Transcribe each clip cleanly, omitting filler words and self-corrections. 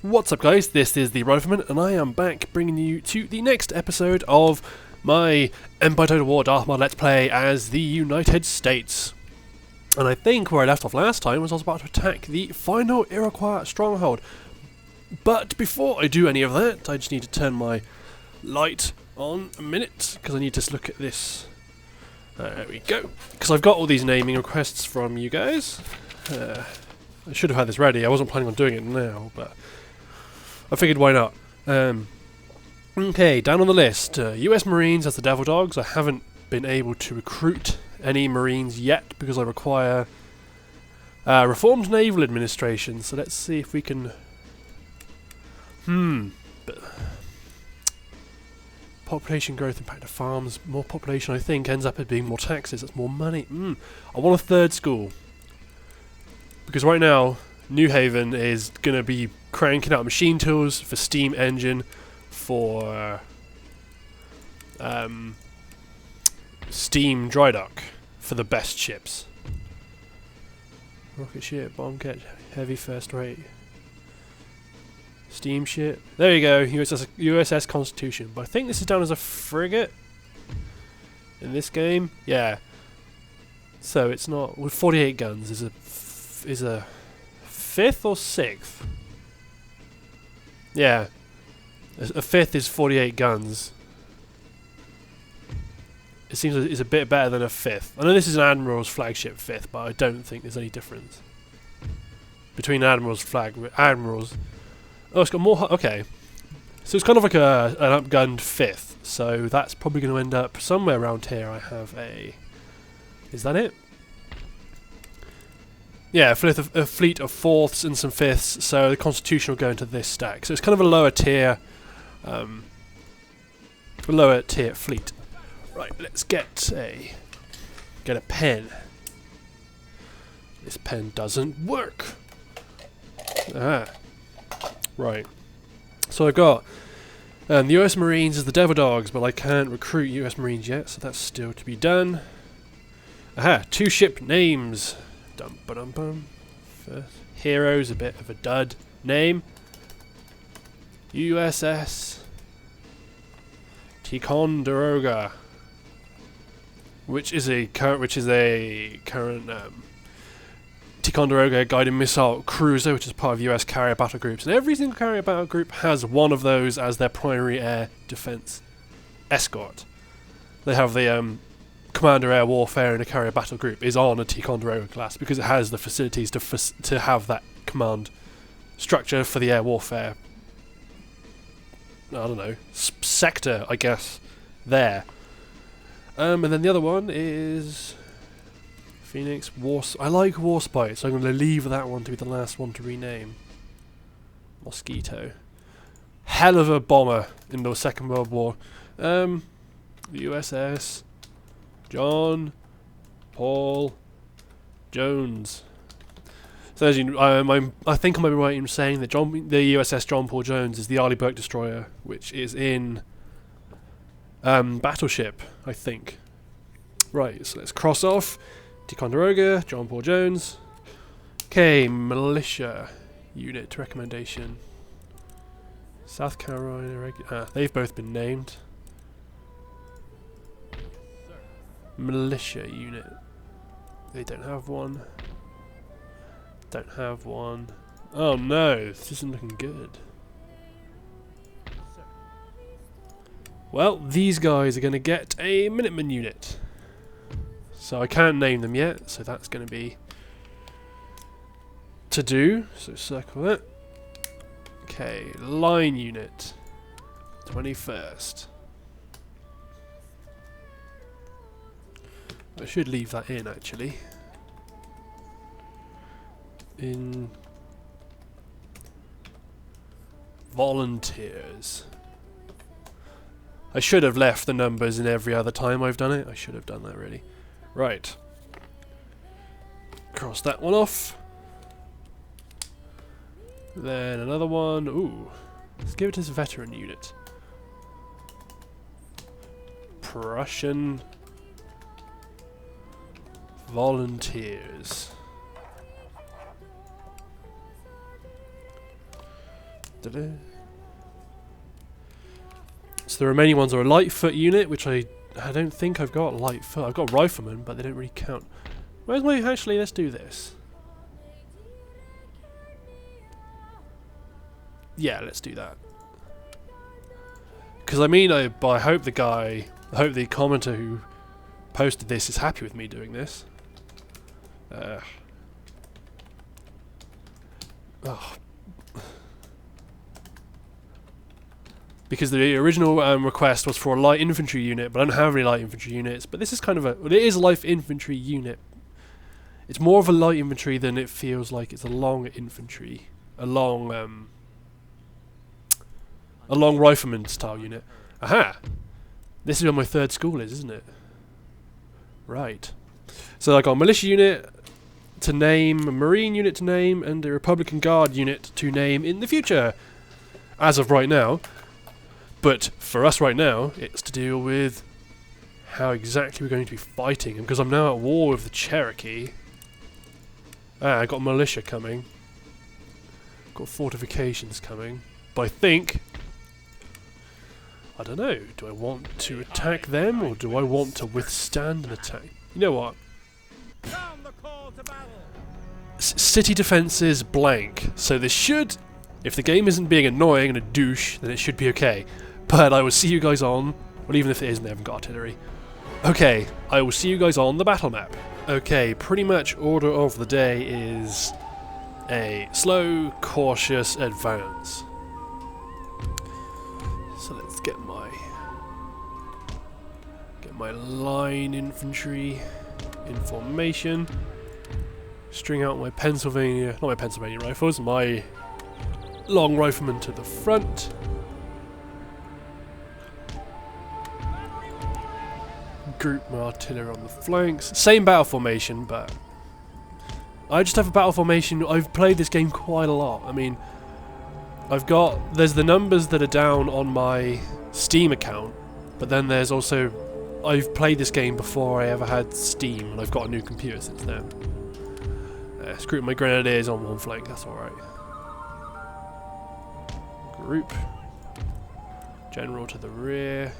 What's up, guys? This is the Rifleman, and I am back bringing you to the next episode of my Empire Total War Darthmod Let's Play as the United States. And I think where I left off last time was I was about to attack the final Iroquois stronghold. But before I do any of that, I just need to turn my light on a minute, because I need to look at this. There we go. Because I've got all these naming requests from you guys. I should have had this ready. I wasn't planning on doing it now, but I figured why not. Okay, down on the list, US Marines as the Devil Dogs. I haven't been able to recruit any Marines yet because I require Reformed Naval Administration. So let's see if we can... But population growth impact of farms. More population, I think, ends up as being more taxes. That's more money. I want a third school. Because right now, New Haven is going to be cranking out machine tools for steam engine, for steam dry dock, for the best ships. Rocket ship, bomb catch, heavy first rate. Steam ship. There you go, USS Constitution. But I think this is down as a frigate in this game. Yeah. So it's not... with 48 guns is a 5th or 6th? Yeah. A 5th is 48 guns. It seems it's a bit better than a 5th. I know this is an Admiral's flagship 5th, but I don't think there's any difference between Admiral's Admiral's... Oh, it's got more... okay. So it's kind of like an upgunned 5th. So that's probably going to end up somewhere around here. I have a... is that it? Yeah, a fleet of 4ths and some 5ths, so the Constitution will go into this stack. So it's kind of a lower tier fleet. Right, let's get a pen. This pen doesn't work. Right. So I've got the US Marines as the Devil Dogs, but I can't recruit US Marines yet, so that's still to be done. 2 ship names. Dum ba dum bum. First, Hero's a bit of a dud name. USS Ticonderoga, which is a current Ticonderoga guided missile cruiser, which is part of US carrier battle groups, and every single carrier battle group has one of those as their primary air defense escort. They have the Commander Air Warfare in a carrier battle group is on a Ticonderoga class because it has the facilities to have that command structure for the air warfare. I don't know, sector, I guess, there. And then the other one is Phoenix I like Warspite, so I'm going to leave that one to be the last one to rename. Mosquito. Hell of a bomber in the Second World War. The USS John Paul Jones. So as you, I think I might be right in saying that the USS John Paul Jones is the Arleigh Burke destroyer, which is in Battleship, I think. Right, so let's cross off Ticonderoga, John Paul Jones. Okay, militia unit recommendation. South Carolina, they've both been named. Militia unit. They don't have one. Don't have one. Oh no, this isn't looking good. Well, these guys are going to get a Minuteman unit. So I can't name them yet, so that's going to be to do. So circle that. Okay, line unit. 21st. I should leave that in, actually. In volunteers. I should have left the numbers in every other time I've done it. I should have done that, really. Right. Cross that one off. Then another one. Ooh. Let's give it this veteran unit. Prussian volunteers. So the remaining ones are a light foot unit, which I don't think I've got light foot. I've got riflemen, but they don't really count. Where's my... Actually, let's do this. Yeah, let's do that. Because I mean, I hope the commenter who posted this is happy with me doing this. Oh. Because the original request was for a light infantry unit, but I don't have any light infantry units. But this is kind of a... Well, it is a light infantry unit. It's more of a light infantry than it feels like it's a long infantry. A long rifleman style unit. Aha! This is where my third school is, isn't it? Right. So I got a militia unit to name, a marine unit to name, and a Republican Guard unit to name in the future. As of right now. But for us right now, it's to deal with how exactly we're going to be fighting. And because I'm now at war with the Cherokee. I got militia coming. Got fortifications coming. But I think... I don't know. Do I want to attack them, or do I want to withstand an attack? You know what? City defenses blank. So this should... If the game isn't being annoying and a douche, then it should be okay. But I will see you guys on... Well, even if it isn't, they haven't got artillery. Okay, I will see you guys on the battle map. Okay, pretty much order of the day is a slow, cautious advance. So let's get my line infantry in formation. String out my not my Pennsylvania rifles, my long riflemen to the front. Group my artillery on the flanks. Same battle formation, but I just have a battle formation. I've played this game quite a lot. I mean, there's the numbers that are down on my Steam account, but then there's also, I've played this game before I ever had Steam, and I've got a new computer since then. Screw my grenadiers on one flank, that's alright. Group. General to the rear.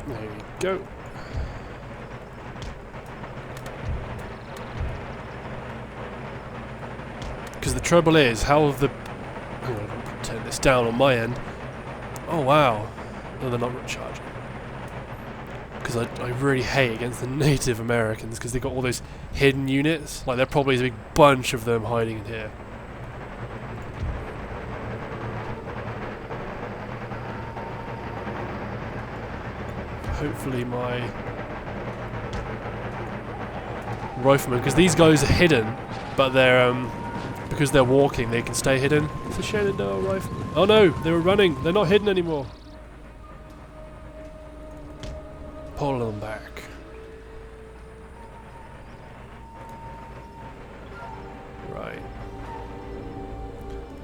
There we go. Because the trouble is, how the... I'm going to turn this down on my end. Oh wow. No, they're not charging. Because I really hate against the Native Americans, because they've got all those hidden units. Like, there probably is a big bunch of them hiding in here. Hopefully my riflemen, because these guys are hidden, but they're because they're walking, they can stay hidden. It's a shame that no riflemen. Oh no, they were running. They're not hidden anymore. Pull them back. Right.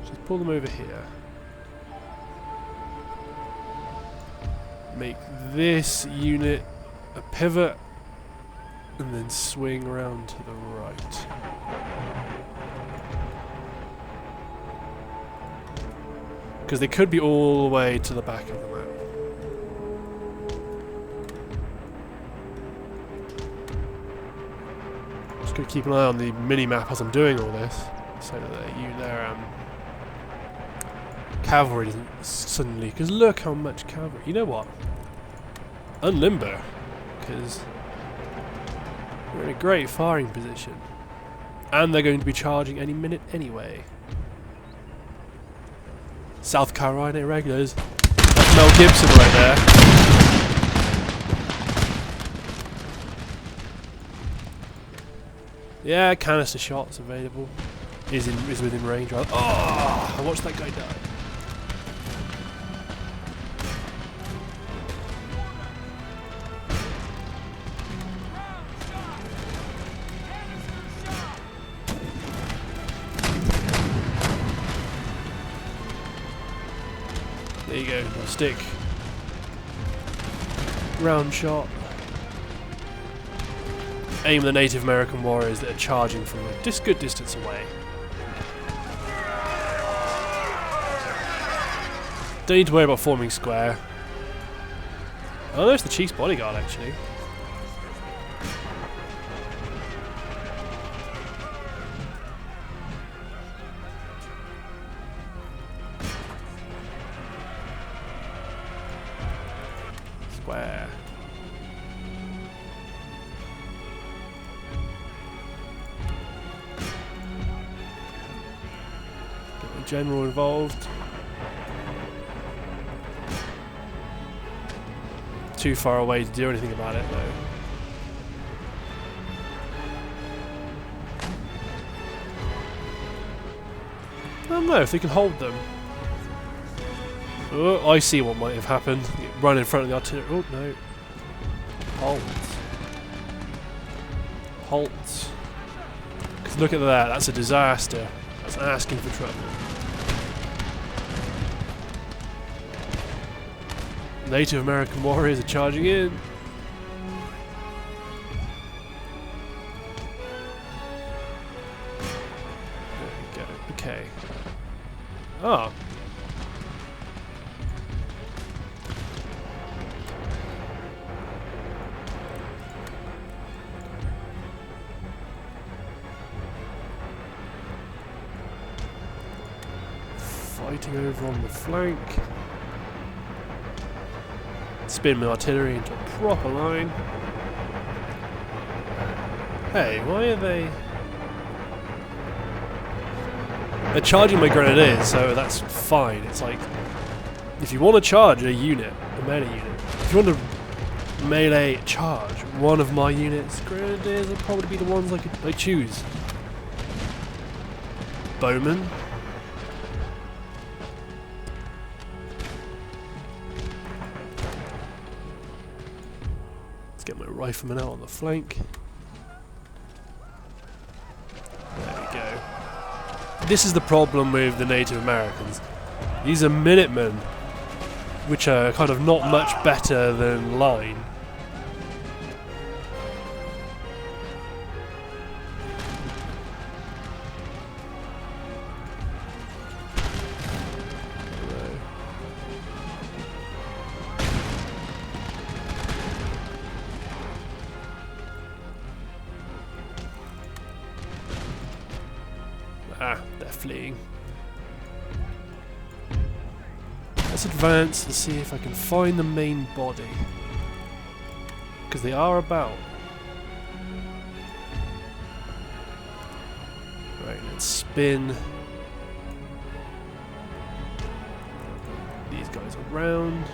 Just pull them over here. Make this unit a pivot and then swing around to the right. Because they could be all the way to the back of the map. Just gotta keep an eye on the mini-map as I'm doing all this, so that their cavalry doesn't suddenly... Because look how much cavalry... You know what? Unlimber, because we're in a great firing position. And they're going to be charging any minute anyway. South Carolina Irregulars. That's Mel Gibson right there. Yeah, canister shots available. is within range. Right? Oh! I watched that guy die. There you go, stick. Round shot. Aim the Native American warriors that are charging from a good distance away. Don't need to worry about forming square. Oh, there's the Chief's bodyguard actually. Square. Get the general involved. Too far away to do anything about it though. I don't know if they can hold them. Oh, I see what might have happened. Run in front of the artillery. Oh no. Halt. Halt. Because look at that, that's a disaster. That's asking for trouble. Native American warriors are charging in. There we go. Okay. Ah. Fighting over on the flank. Spin my artillery into a proper line. Hey, why are they... They're charging my grenadiers, so that's fine. It's like, if you want to charge a unit, a melee unit, if you want to melee charge one of my units, grenadiers will probably be the ones I choose. Bowman. Get my riflemen out on the flank. There we go. This is the problem with the Native Americans. These are Minutemen, which are kind of not much better than line. Ah, they're fleeing. Let's advance and see if I can find the main body. Because they are about. Right, let's spin these guys around.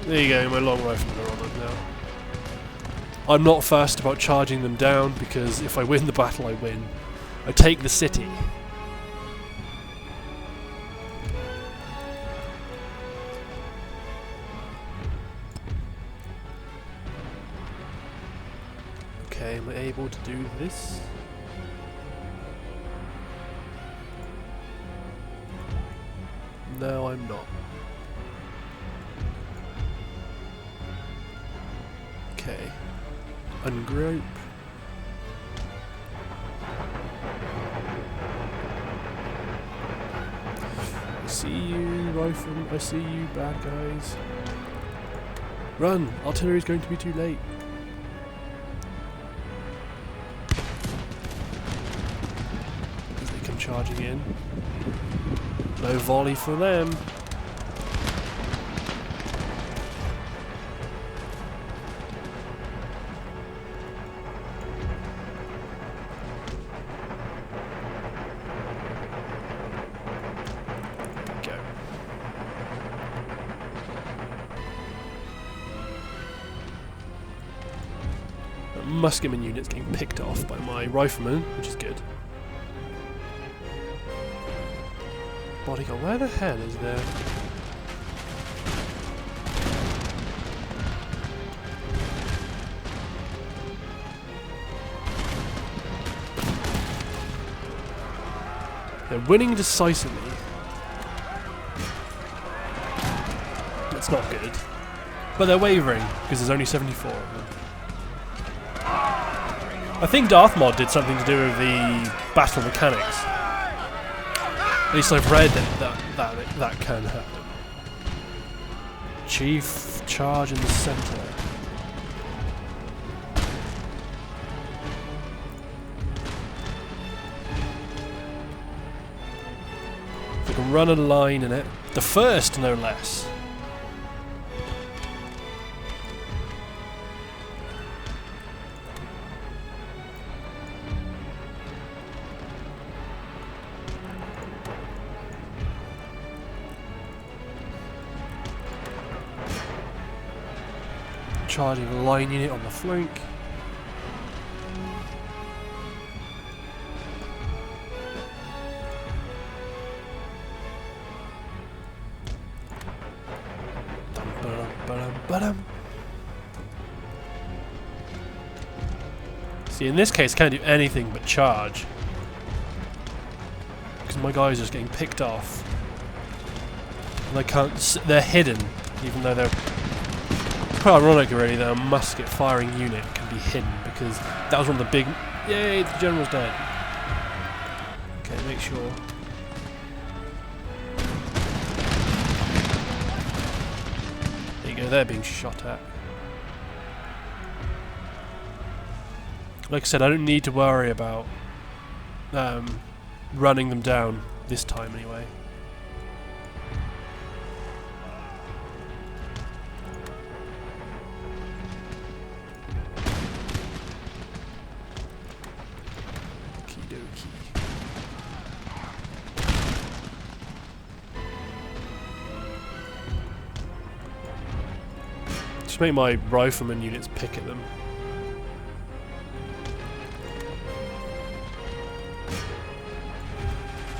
There you go, my long riflemen are on them now. I'm not fussed about charging them down because if I win the battle, I win. I take the city. Okay, am I able to do this? No, I'm not. Okay. Ungroup. I see you, rifleman. I see you, bad guys. Run! Artillery's going to be too late. As they come charging in. No volley for them. The musketman unit's getting picked off by my rifleman, which is good. Bodyguard, where the hell is there? They're winning decisively. It's not good. But they're wavering, because there's only 74 of them. I think Darthmod did something to do with the battle mechanics. At least I've read that can happen. Chief charge in the centre. They can run a line in it. The first, no less. Charging a line unit on the flank. See, in this case, can't do anything but charge. Because my guys are just getting picked off. And they can't. They're hidden, even though they're. It's quite ironic, really, that a musket firing unit can be hidden because that was one of the big. Yay! The general's dead. Okay, make sure. There you go. They're being shot at. Like I said, I don't need to worry about running them down this time anyway. Okie dokie. Just make my rifleman units pick at them.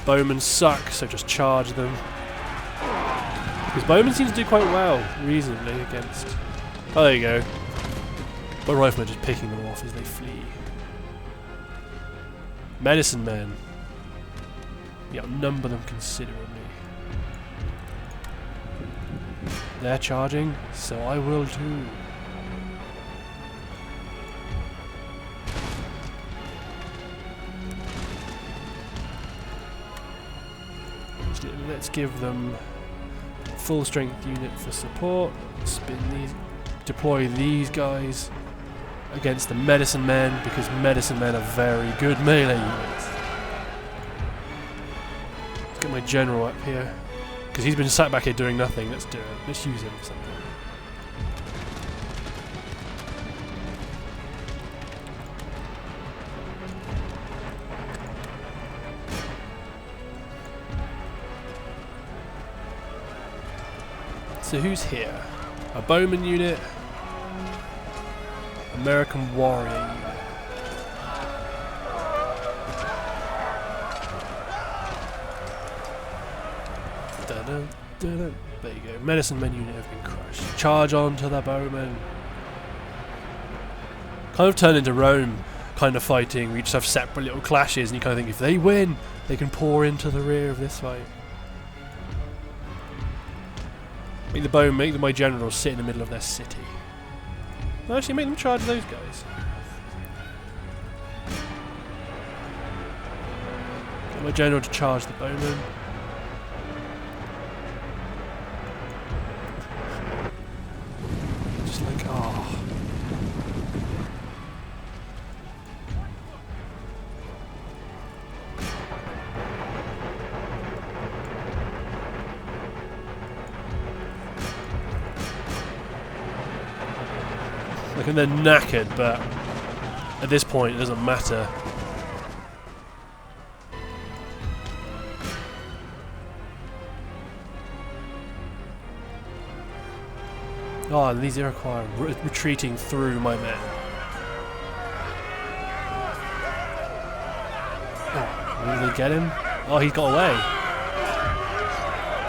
Bowmen suck, so just charge them. Because bowmen seem to do quite well, reasonably, against... Oh, there you go. My riflemen just picking them off as they flee. Medicine men. You outnumber them considerably. They're charging, so I will too. Let's give them full strength unit for support. Spin these, deploy these guys against the medicine men because medicine men are very good melee units. Let's get my general up here because he's been sat back here doing nothing. Let's do it. Let's use him for something. So who's here? A bowman unit, American warrior unit. There you go. Medicine men unit have been crushed. Charge on to the bowmen. Kind of turn into Rome kind of fighting. where you just have separate little clashes, and you kind of think if they win, they can pour into the rear of this fight. Make the bowmen, make my generals sit in the middle of their city. No, actually, make them charge those guys. Get my general to charge the bowmen. Just like, ah. Oh. Like, and they're knackered, but at this point it doesn't matter. Oh, and these Iroquois are retreating through my men. Oh, will they get him? Oh, he got away.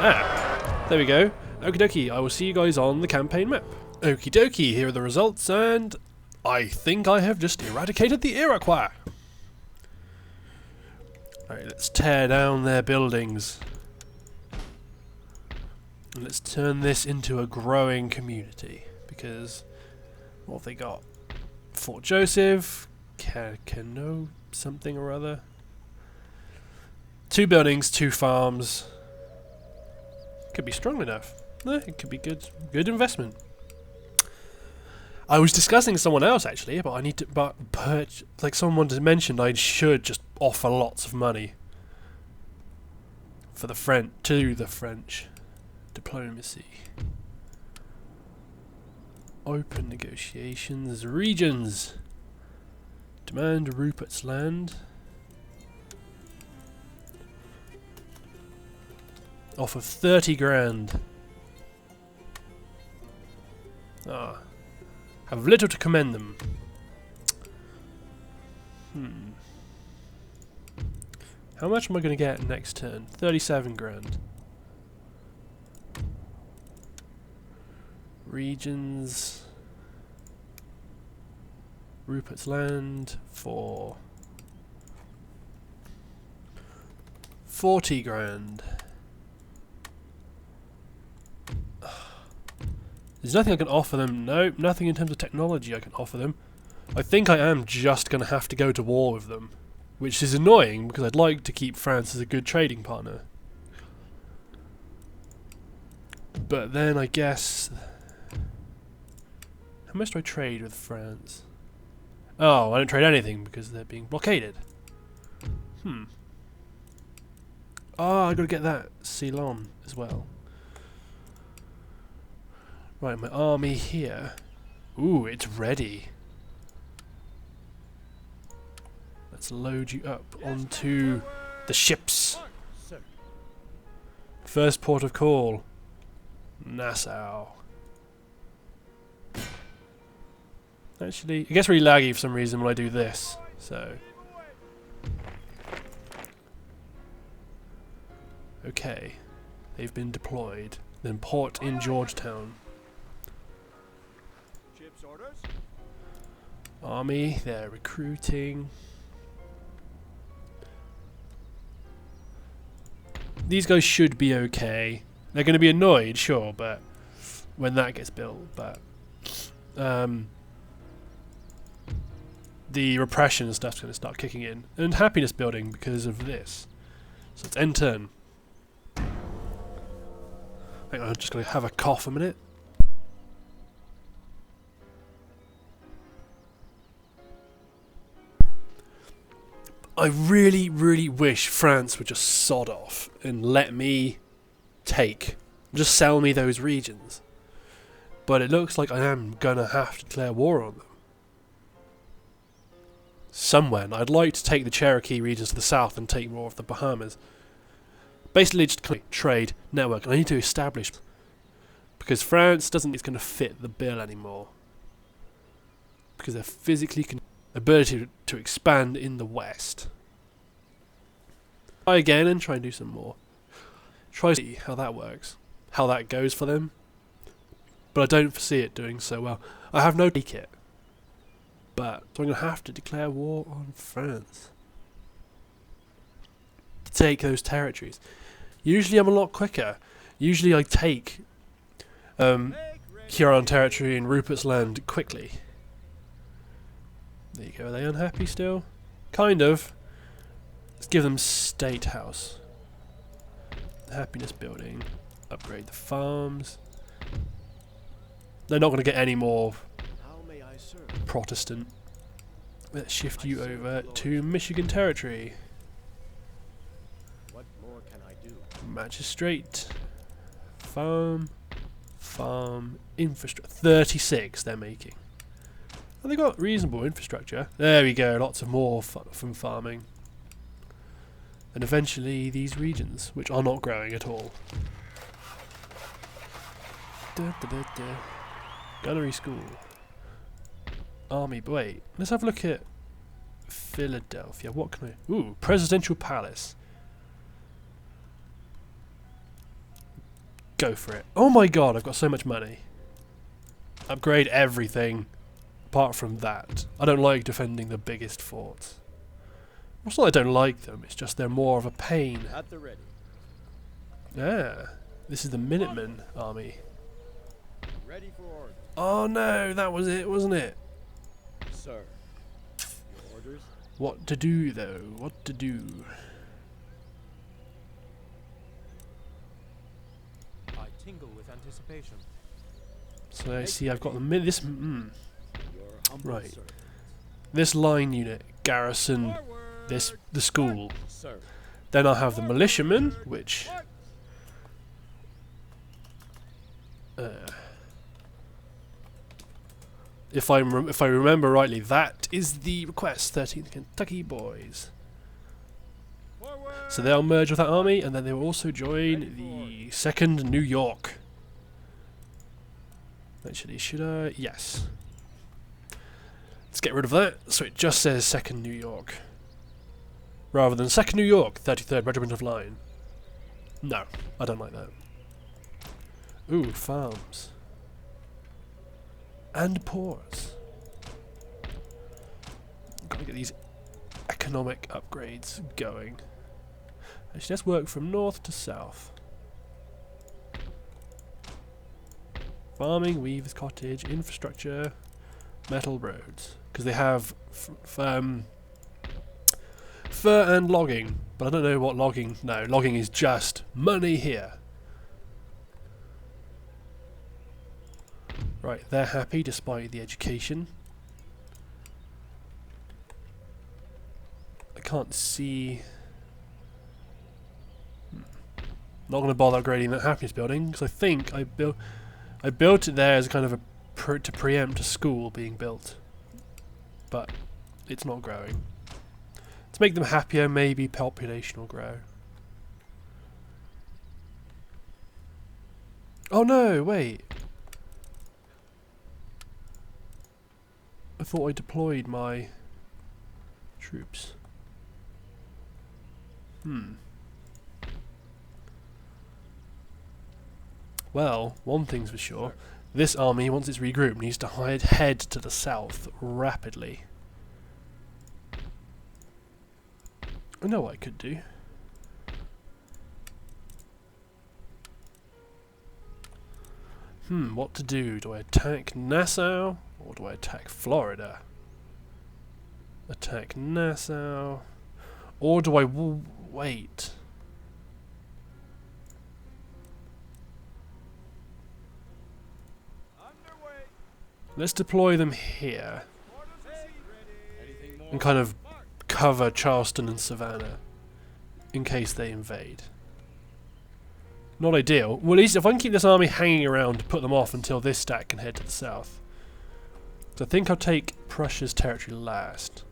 Ah, there we go. Okie dokie, I will see you guys on the campaign map. Okie dokie, here are the results, and I think I have just eradicated the Iroquois. Alright, let's tear down their buildings. And let's turn this into a growing community. Because, what have they got? Fort Joseph, Cano, something or other. 2 buildings, 2 farms. Could be strong enough. It could be good investment. I was discussing with someone else actually, but I need to, like someone just mentioned, I should just offer lots of money for the French diplomacy. Open negotiations, regions. Demand Rupert's land. Offer 30 grand. Ah. Have little to commend them. How much am I going to get next turn? 37 grand. Regions. Rupert's land for 40 grand. There's nothing I can offer them. No, nothing in terms of technology I can offer them. I think I am just going to have to go to war with them. Which is annoying, because I'd like to keep France as a good trading partner. But then I guess... How much do I trade with France? Oh, I don't trade anything, because they're being blockaded. Oh, I gotta get that Ceylon as well. Right, my army here. Ooh, it's ready. Let's load you up onto the ships. First port of call. Nassau. Actually, it gets really laggy for some reason when I do this, so... Okay. They've been deployed. Then port in Georgetown. Army, they're recruiting. These guys should be okay. They're going to be annoyed, sure, but when that gets built, but the repression and stuff's going to start kicking in, and happiness building because of this. So it's end turn. Hang on, I'm just going to have a cough a minute. I really, really wish France would just sod off and let me just sell me those regions. But it looks like I am gonna have to declare war on them. Somewhere. And I'd like to take the Cherokee regions to the south and take more of the Bahamas. Basically just kind of trade network. And I need to establish, because France doesn't think it's going to fit the bill anymore. Because they're physically ability to expand in the west. Try again and try and do some more. Try to see how that works. How that goes for them. But I don't foresee it doing so well. I have no take it. But so I'm going to have to declare war on France. To take those territories. Usually I'm a lot quicker. Usually I take Huron territory and Rupert's land quickly. There you go. Are they unhappy still? Kind of. Let's give them State House. Happiness building. Upgrade the farms. They're not going to get any more Protestant. Let's shift you over to Michigan territory. What more can I do? Magistrate. Farm. Infrastructure. 36 they're making. And they got reasonable infrastructure. There we go, lots of more from farming. And eventually these regions, which are not growing at all. Gunnery school. Army, wait, let's have a look at Philadelphia. What can I... Ooh, Presidential Palace. Go for it. Oh my god, I've got so much money. Upgrade everything apart from that. I don't like defending the biggest forts. It's not that I don't like them, it's just they're more of a pain. At the ready. Ah, this is the Minutemen army. Ready for orders. Oh no, that was it, wasn't it? Sir. Your orders? What to do though? What to do? I tingle with anticipation. So I see I've got this Your humble right. servant. This line unit garrison the school. Sir. Then I'll have the militiamen, which if I remember rightly, that is the request. 13th Kentucky boys. So they'll merge with that army, and then they will also join the 2nd New York. Actually, should I? Yes. Let's get rid of that, so it just says 2nd New York. Rather than 2nd New York, 33rd Regiment of Line. No, I don't like that. Ooh, farms. And ports. Gotta get these economic upgrades going. Actually, let's work from north to south. Farming, weavers, cottage, infrastructure, metal roads. Because they have fur and logging, but I don't know what logging... No, logging is just money here. Right, they're happy despite the education. I can't see... Not going to bother upgrading that happiness building, because I think I built it there as kind of a to preempt a school being built. But it's not growing. To make them happier, maybe population will grow. Oh no, wait. I thought I deployed my troops. Well, one thing's for sure. This army, once it's regrouped, needs to head to the south rapidly. I know what I could do. What to do? Do I attack Nassau or do I attack Florida? Attack Nassau, or do I wait? Underway. Let's deploy them here Orders received. Anything more? and kind of cover Charleston and Savannah in case they invade. Not ideal. Well, at least if I can keep this army hanging around to put them off until this stack can head to the south. So I think I'll take Prussia's territory last.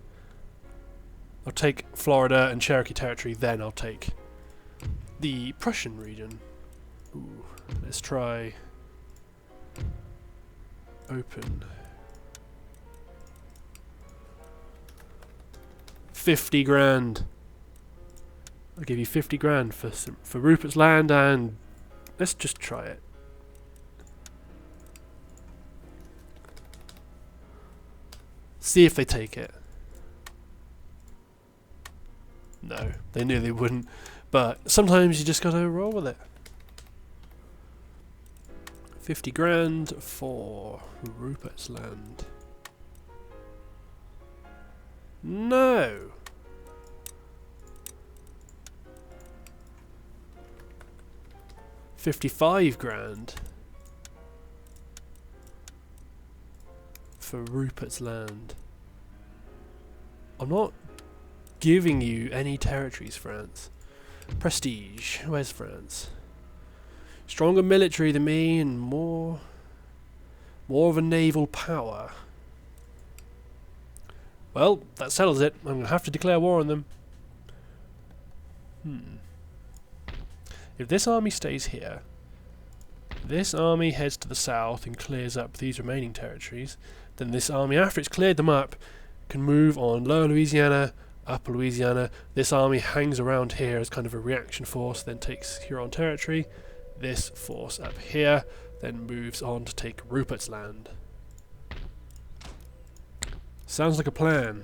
I'll take Florida and Cherokee territory, then I'll take the Prussian region. Ooh, let's try open. 50 grand. I'll give you 50 grand for Rupert's Land, and let's just try it. See if they take it. No, they knew they wouldn't, but sometimes you just gotta roll with it. 50 grand for Rupert's Land. No! $55 grand for Rupert's Land. I'm not giving you any territories, France. Prestige. Where's France? Stronger military than me and more of a naval power. Well, that settles it. I'm going to have to declare war on them. If this army stays here, this army heads to the south and clears up these remaining territories, then this army, after it's cleared them up, can move on Lower Louisiana, Upper Louisiana. This army hangs around here as kind of a reaction force, then takes Huron territory. This force up here then moves on to take Rupert's Land. Sounds like a plan.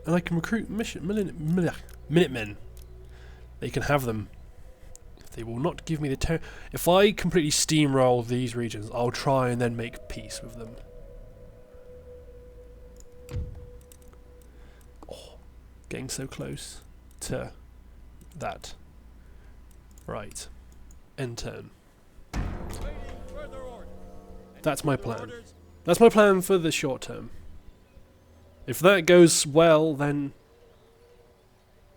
And I can recruit Minutemen. They can have them. They will not give me the if I completely steamroll these regions, I'll try and then make peace with them. Oh, getting so close to that. Right. End turn. Waiting further order. That's my Further plan. orders? That's my plan for the short term. If that goes well, then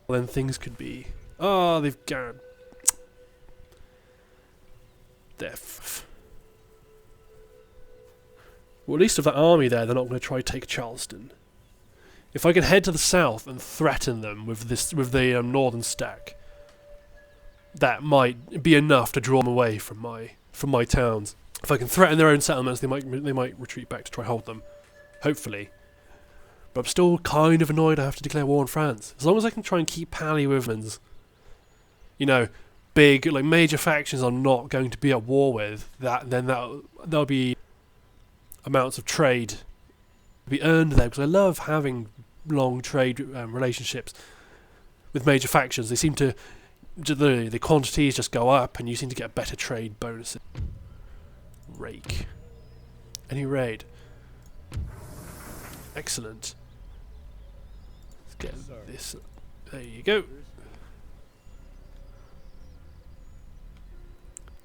things could be. Oh, they've got. Well, at least with that army there, they're not going to try to take Charleston. If I can head to the south and threaten them with the northern stack, that might be enough to draw them away from my towns. If I can threaten their own settlements, they might retreat back to try hold them. Hopefully. But I'm still kind of annoyed I have to declare war on France. As long as I can try and keep pally with them, you know, big, like, major factions I'm not going to be at war with, then there'll be amounts of trade to be earned there, because I love having long trade relationships with major factions. They seem to, the quantities just go up, and you seem to get better trade bonuses. Rake. Any raid? Excellent. Let's get this. There you go.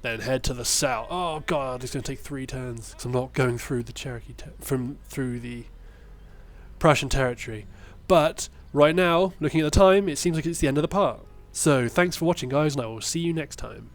Then head to the south. Oh god, it's going to take 3 turns because I'm not going through the Cherokee through the Prussian territory. But right now, looking at the time, it seems like it's the end of the part. So thanks for watching, guys, and I will see you next time.